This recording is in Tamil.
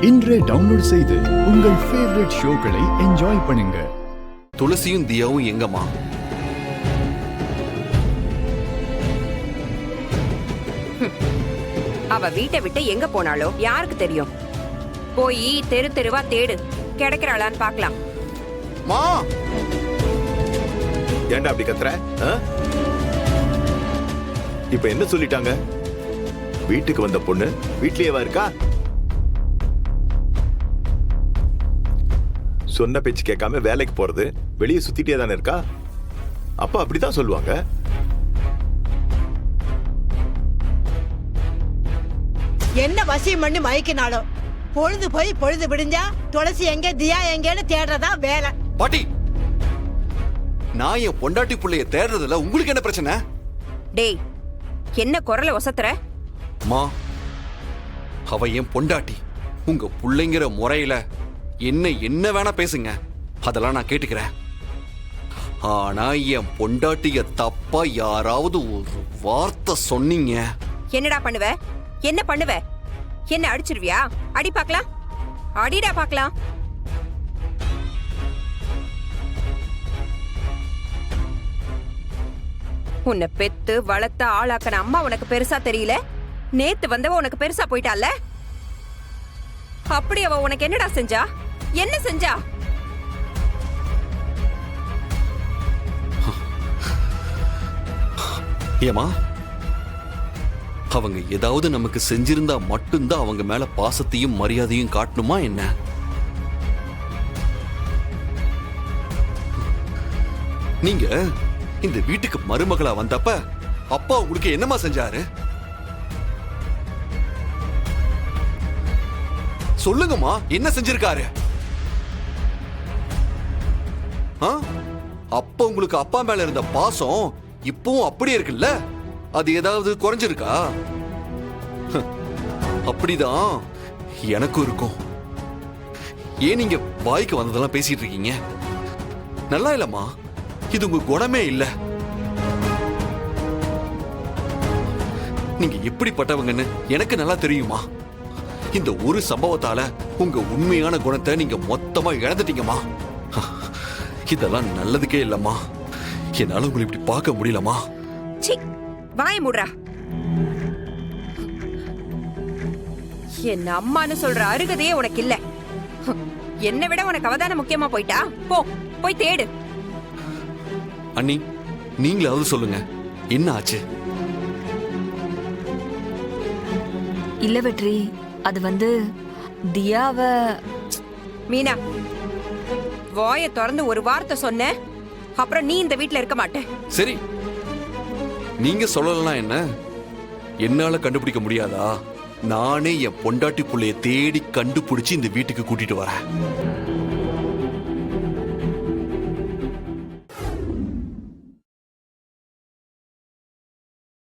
இன்றே டவுன்லோட் செய்து உங்கள் ஃபேவரட் ஷோக்களை என்ஜாய் பண்ணுங்க. துளசியும் தியாவும் எங்கம்மா? அவ வீட்டை விட்டு எங்க போனாலோ யாருக்கு தெரியும்? போய் தெரு தெருவா தேடு, கிடைக்கிறாளான்னு பாக்கலாம். மா, ஏன்டா அப்படி கத்துற? இப்ப என்ன சொல்லிட்டாங்க? வீட்டுக்கு வந்த பொண்ணு வீட்லயேவா இருக்கா? சொன்ன பேச்சு கேட்காம வேலைக்கு போறது, வெளியே சுத்திட்டே தானே இருக்கா? அப்ப அப்படிதான் சொல்லுவாங்க. என்ன வசியம் பண்ணி மயக்கினாலும் பொழுது போய் பொழுது விடிஞ்சா துளசி எங்க தியா எங்கன்னு தேடுறதா வேலை. பாட்டி, நான் என் பொண்டாட்டி புள்ளைய தேடுறதுல உங்களுக்கு என்ன பிரச்சனை? டேய், என்ன குரலை ஒசத்துற? மா, அவ என் பொண்டாட்டி. உங்க புள்ளைங்கிற முறையில என்ன வேணா பேசுங்க, அதெல்லாம் நான் கேட்டுக்கிறேன். ஆனா என் பொண்டாட்டிய தப்பா யாராவது ஒரு வார்த்தை சொன்னீங்க, என்னடா பண்ணுவ? என்ன பண்ணுவ? என்ன அடிச்சிருவியா? அடி பாக்கலாம், அடிடா பாக்கலாம். உன்னை பெத்து வளர்த்த ஆளாக்கன அம்மா உனக்கு பெருசா தெரியல? நேத்து வந்தவ உனக்கு பெருசா போயிட்டால? அப்படி அவ உனக்கு என்னடா செஞ்சா? என்ன செஞ்சா? ஏமா, அவங்க ஏதாவது நமக்கு செஞ்சிருந்தா மட்டும்தான் அவங்க மேல பாசத்தையும் மரியாதையும் காட்டணுமா என்ன? நீங்க இந்த வீட்டுக்கு மருமகளா வந்தப்ப அப்பா உங்களுக்கு என்னமா செஞ்சாரு? சொல்லுங்கம்மா, என்ன செஞ்சிருக்காரு? அப்ப உங்களுக்கு அப்பா மேல இருந்த பாசம் இப்பவும் அப்படியே இருக்குல்ல? அது ஏதாவது குறைஞ்சிருக்கா? அப்படிதான் எனக்கும் இருக்கும். ஏன் நீங்க வாய்க்கு வந்ததெல்லாம் பேசிட்டு இருக்கீங்க? நல்லா இல்லம்மா, இது உங்க குணமே இல்ல. நீங்க எப்படிப்பட்டவங்கன்னு எனக்கு நல்லா தெரியுமா? இந்த ஒரு சம்பவத்தால உங்க உண்மையான குணத்தை நீங்க மொத்தமா இழந்துட்டீங்கம்மா. இதெல்லாம் நல்லதுக்கே இல்லம்மா. என்னால உங்களை இப்படி பார்க்க முடியலமா. வாய மூடுறா. என் அம்மான்னு சொல்ற அருகதையே உனக்கு இல்ல. என்னை விட உனக்கு அவதான முக்கியமா போயிட்டா? போ, போய் தேடு. அண்ணி, நீங்களாவது சொல்லுங்க, என்ன ஆச்சு? இல்ல வெற்றி, அது தியாவ. மீனா, வாய திறந்து ஒரு வார்த்தை சொன்ன, அப்புறம் நீ இந்த வீட்ல இருக்க மாட்ட. சரி, நீங்க சொல்லலாம். என்ன என்னால கண்டுபிடிக்க முடியாதா? நானே என் பொண்டாட்டி புள்ளைய தேடி கண்டுபிடிச்சு இந்த வீட்டுக்கு கூட்டிட்டு வரேன்.